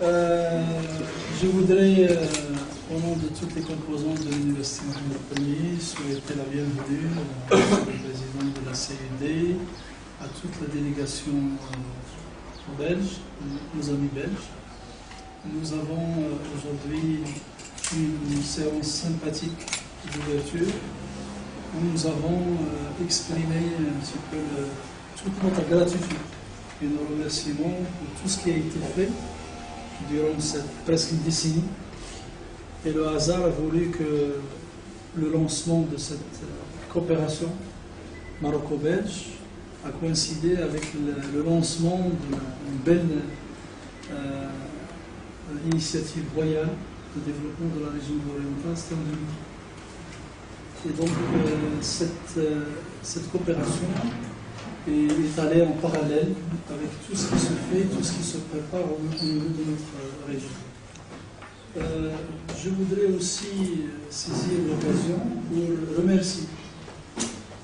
Je voudrais, au nom de toutes les composantes de l'Université Mohamed I, souhaiter la bienvenue au président de la CUD, à toute la délégation belge, nos amis belges. Nous avons aujourd'hui une séance sympathique d'ouverture où nous avons exprimé un petit peu toute notre gratitude et nos remerciements pour tout ce qui a été fait durant cette presque une décennie. Et le hasard a voulu que le lancement de cette coopération maroco-belge a coïncidé avec le lancement d'une belle initiative royale de développement de la région orientale, c'était en 2010. Et donc cette coopération est allée en parallèle avec tout ce qui se fait, tout ce qui se prépare au niveau de notre région. Je voudrais aussi saisir l'occasion pour remercier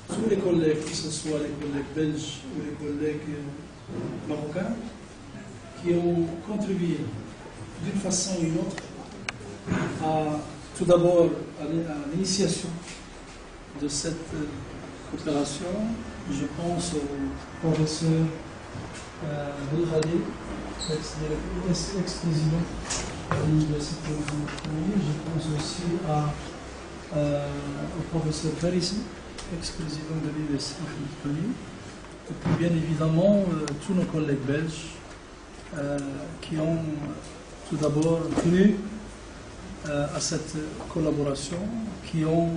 tous les collègues, que ce soit les collègues belges ou les collègues marocains, qui ont contribué d'une façon ou d'une autre tout d'abord à l'initiation de cette coopération. Je pense au professeur Belhadi, ex-président de l'Université Mohamed I. Je pense aussi au professeur Farissi, ex-président de l'Université Mohamed I. Et puis bien évidemment tous nos collègues belges qui ont tout d'abord cru à cette collaboration, qui ont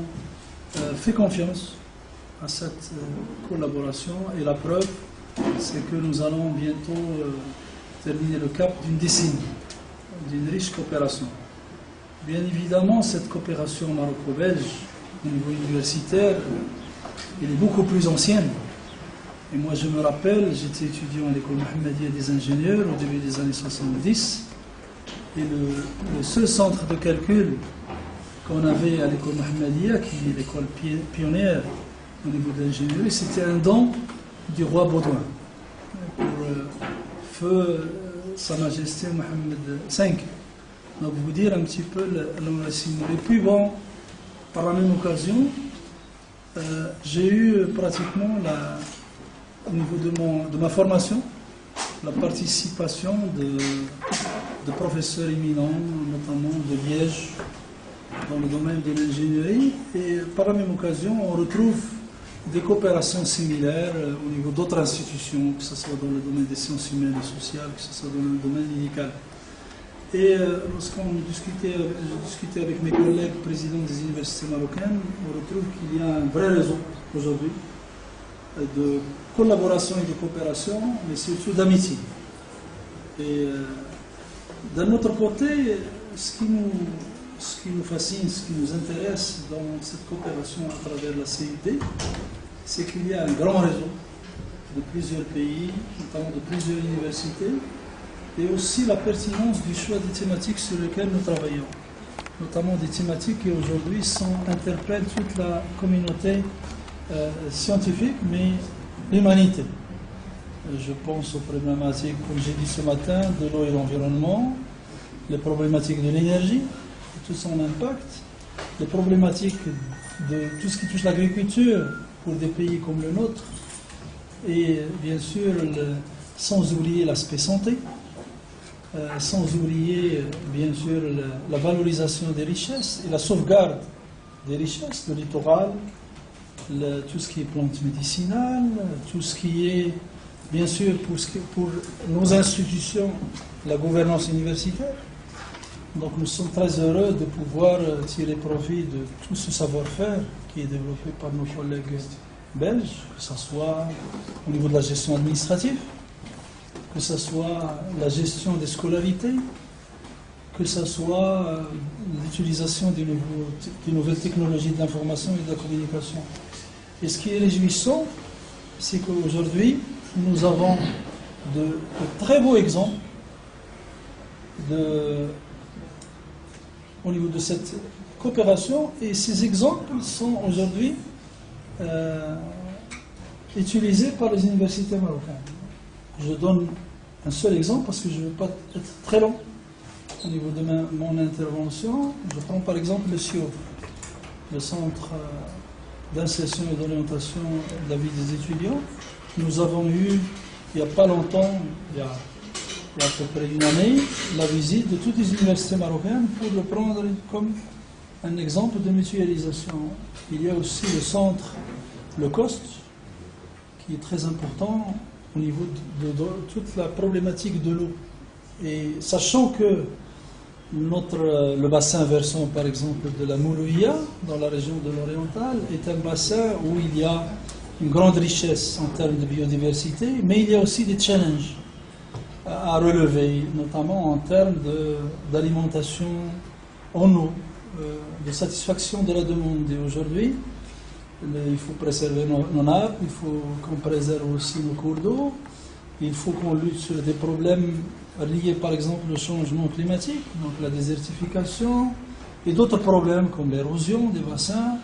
fait confiance à cette collaboration, et la preuve, c'est que nous allons bientôt terminer le cap d'une décennie, d'une riche coopération. Bien évidemment, cette coopération maroco-belge au niveau universitaire, elle est beaucoup plus ancienne. Et moi, je me rappelle, j'étais étudiant à l'école Mohammedia des ingénieurs au début des années 70, et le seul centre de calcul qu'on avait à l'école Mohammedia, qui est l'école pionnière au niveau de l'ingénierie, c'était un don du roi Baudouin pour feu Sa Majesté Mohamed V. Donc vous dire un petit peu l'enracinement. Et puis bon, par la même occasion, j'ai eu pratiquement au niveau de ma formation, la participation de professeurs éminents, notamment de Liège, dans le domaine de l'ingénierie, et par la même occasion, on retrouve des coopérations similaires au niveau d'autres institutions, que ce soit dans le domaine des sciences humaines et sociales, que ce soit dans le domaine médical. Et lorsqu'on discutait avec mes collègues présidents des universités marocaines, on retrouve qu'il y a un vrai réseau aujourd'hui de collaboration et de coopération, mais surtout d'amitié. Et d'un autre côté, ce qui nous fascine, ce qui nous intéresse dans cette coopération à travers la CUD, c'est qu'il y a un grand réseau de plusieurs pays, notamment de plusieurs universités, et aussi la pertinence du choix des thématiques sur lesquelles nous travaillons, notamment des thématiques qui aujourd'hui interpellent toute la communauté scientifique, mais l'humanité. Je pense aux problématiques, comme j'ai dit ce matin, de l'eau et l'environnement, les problématiques de l'énergie, tout son impact, les problématiques de tout ce qui touche l'agriculture pour des pays comme le nôtre, et bien sûr, sans oublier l'aspect santé, sans oublier bien sûr la valorisation des richesses et la sauvegarde des richesses, le littoral, tout ce qui est plantes médicinales, tout ce qui est, bien sûr, pour nos institutions, la gouvernance universitaire. Donc nous sommes très heureux de pouvoir tirer profit de tout ce savoir-faire qui est développé par nos collègues belges, que ce soit au niveau de la gestion administrative, que ce soit la gestion des scolarités, que ce soit l'utilisation des nouvelles technologies de l'information et de la communication. Et ce qui est réjouissant, c'est qu'aujourd'hui, nous avons de très beaux exemples au niveau de cette coopération, et ces exemples sont aujourd'hui utilisés par les universités marocaines. Je donne un seul exemple parce que je ne veux pas être très long. au niveau de mon intervention. Je prends par exemple le CIO, le Centre d'insertion et d'orientation de la vie des étudiants. Nous avons eu, il n'y a pas longtemps, il y a à peu près une année, la visite de toutes les universités marocaines pour le prendre comme un exemple de mutualisation. Il y a aussi le centre, le COST, qui est très important au niveau de toute la problématique de l'eau. Et sachant que le bassin versant, par exemple, de la Moulouia, dans la région de l'Oriental, est un bassin où il y a une grande richesse en termes de biodiversité, mais il y a aussi des challenges à relever, notamment en termes d'alimentation en eau, de satisfaction de la demande. Et aujourd'hui, il faut préserver nos nappes, il faut qu'on préserve aussi nos cours d'eau, il faut qu'on lutte sur des problèmes liés par exemple au changement climatique, donc la désertification, et d'autres problèmes comme l'érosion des bassins,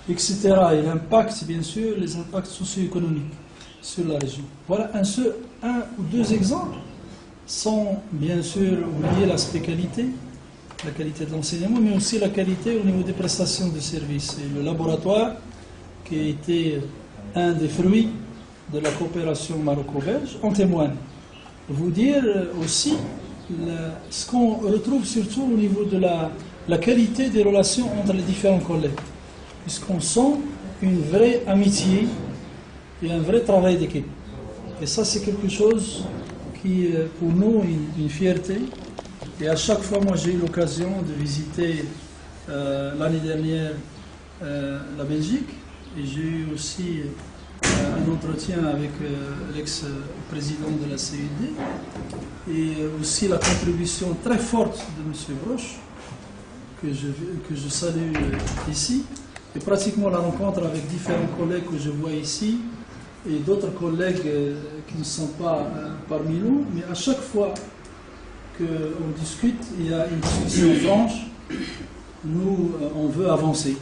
etc. Et l'impact, bien sûr, les impacts socio-économiques sur la région. Voilà un ou deux exemples, sans bien sûr oublier l'aspect qualité, la qualité de l'enseignement, mais aussi la qualité au niveau des prestations de services. Et le laboratoire, qui a été un des fruits de la coopération maroco-belge, en témoigne. Vous dire aussi ce qu'on retrouve surtout au niveau de la qualité des relations entre les différents collègues, puisqu'on sent une vraie amitié et un vrai travail d'équipe. Et ça, c'est quelque chose qui, pour nous, est une fierté. Et à chaque fois, moi, j'ai eu l'occasion de visiter l'année dernière la Belgique, et j'ai eu aussi un entretien avec l'ex-président de la CUD, et aussi la contribution très forte de M. Broch, que je salue ici, et pratiquement la rencontre avec différents collègues que je vois ici, et d'autres collègues qui ne sont pas parmi nous, mais à chaque fois qu'on discute, il y a une discussion franche. Nous, on veut avancer.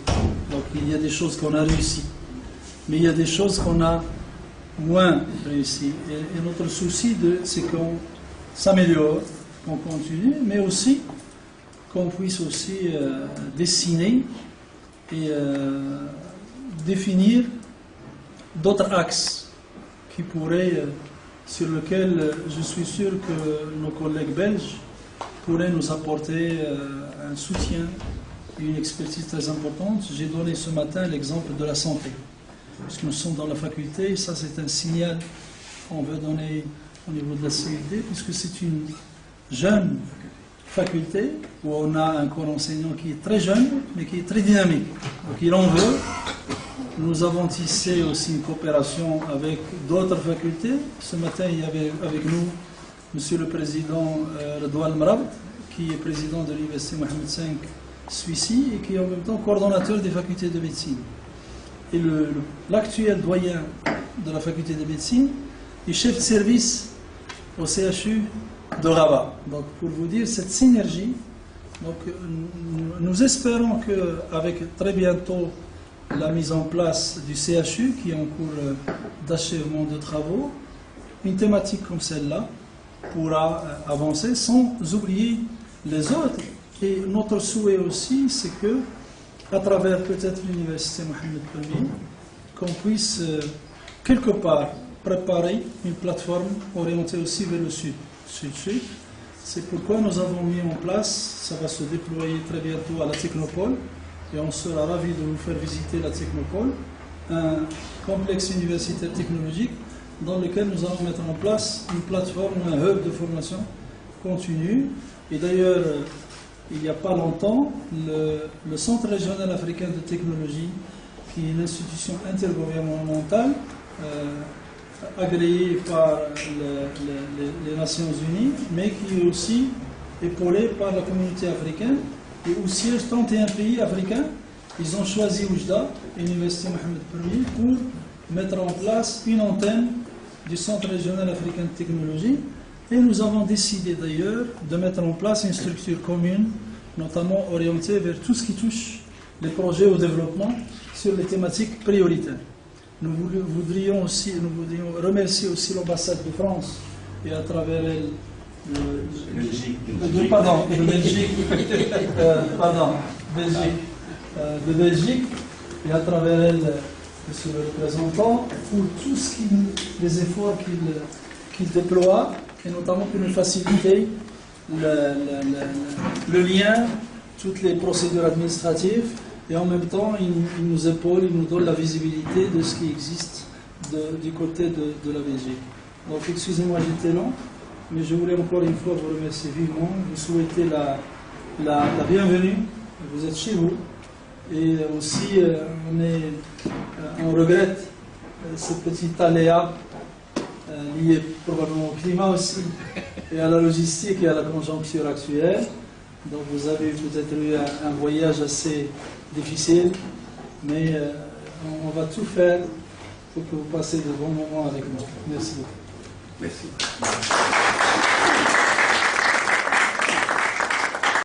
Donc il y a des choses qu'on a réussies, mais il y a des choses qu'on a moins réussies. Et notre souci, c'est qu'on s'améliore, qu'on continue, mais aussi qu'on puisse aussi dessiner et définir d'autres axes qui pourraient, sur lesquels je suis sûr que nos collègues belges pourraient nous apporter un soutien et une expertise très importante. J'ai donné ce matin l'exemple de la santé, puisque nous sommes dans la faculté, et ça c'est un signal qu'on veut donner au niveau de la CUD, puisque c'est une jeune faculté où on a un corps enseignant qui est très jeune, mais qui est très dynamique. Donc il en veut. Nous avons tissé aussi une coopération avec d'autres facultés. Ce matin, il y avait avec nous Monsieur le Président Redouane Mrabd, qui est président de l'Université Mohamed V Suissi et qui est en même temps coordonnateur des facultés de médecine. Et l'actuel doyen de la faculté de médecine est chef de service au CHU de Rabat. Donc pour vous dire cette synergie, donc, nous espérons qu'avec très bientôt la mise en place du CHU qui est en cours d'achèvement de travaux, une thématique comme celle-là pourra avancer sans oublier les autres. Et notre souhait aussi, c'est que, à travers peut-être l'Université Mohamed Ier, qu'on puisse quelque part préparer une plateforme orientée aussi vers le sud-sud. C'est pourquoi nous avons mis en place, ça va se déployer très bientôt à la Technopole, et on sera ravis de vous faire visiter la Technopole, un complexe universitaire technologique dans lequel nous allons mettre en place une plateforme, un hub de formation continue. Et d'ailleurs, il n'y a pas longtemps, le Centre régional africain de technologie, qui est une institution intergouvernementale agréée par les Nations Unies, mais qui est aussi épaulée par la communauté africaine, et où siègent 31 pays africains. Ils ont choisi Oujda, l'Université Mohamed Ier, pour mettre en place une antenne du Centre régional africain de technologie. Et nous avons décidé d'ailleurs de mettre en place une structure commune, notamment orientée vers tout ce qui touche les projets au développement sur les thématiques prioritaires. Nous voudrions remercier aussi l'ambassade de France et à travers elle de Belgique, et à travers elle, monsieur le représentant, pour tous les efforts qu'il déploie, et notamment pour nous faciliter le lien, toutes les procédures administratives, et en même temps, il nous épaule, il nous donne la visibilité de ce qui existe du côté de la Belgique. Donc, excusez-moi, j'étais long, mais je voulais encore une fois vous remercier vivement, vous souhaiter la bienvenue, vous êtes chez vous, et aussi on regrette ce petit aléa lié probablement au climat aussi, et à la logistique et à la conjoncture actuelle. Donc vous avez peut-être eu un voyage assez difficile, mais on va tout faire pour que vous passiez de bons moments avec nous. Merci beaucoup. Merci.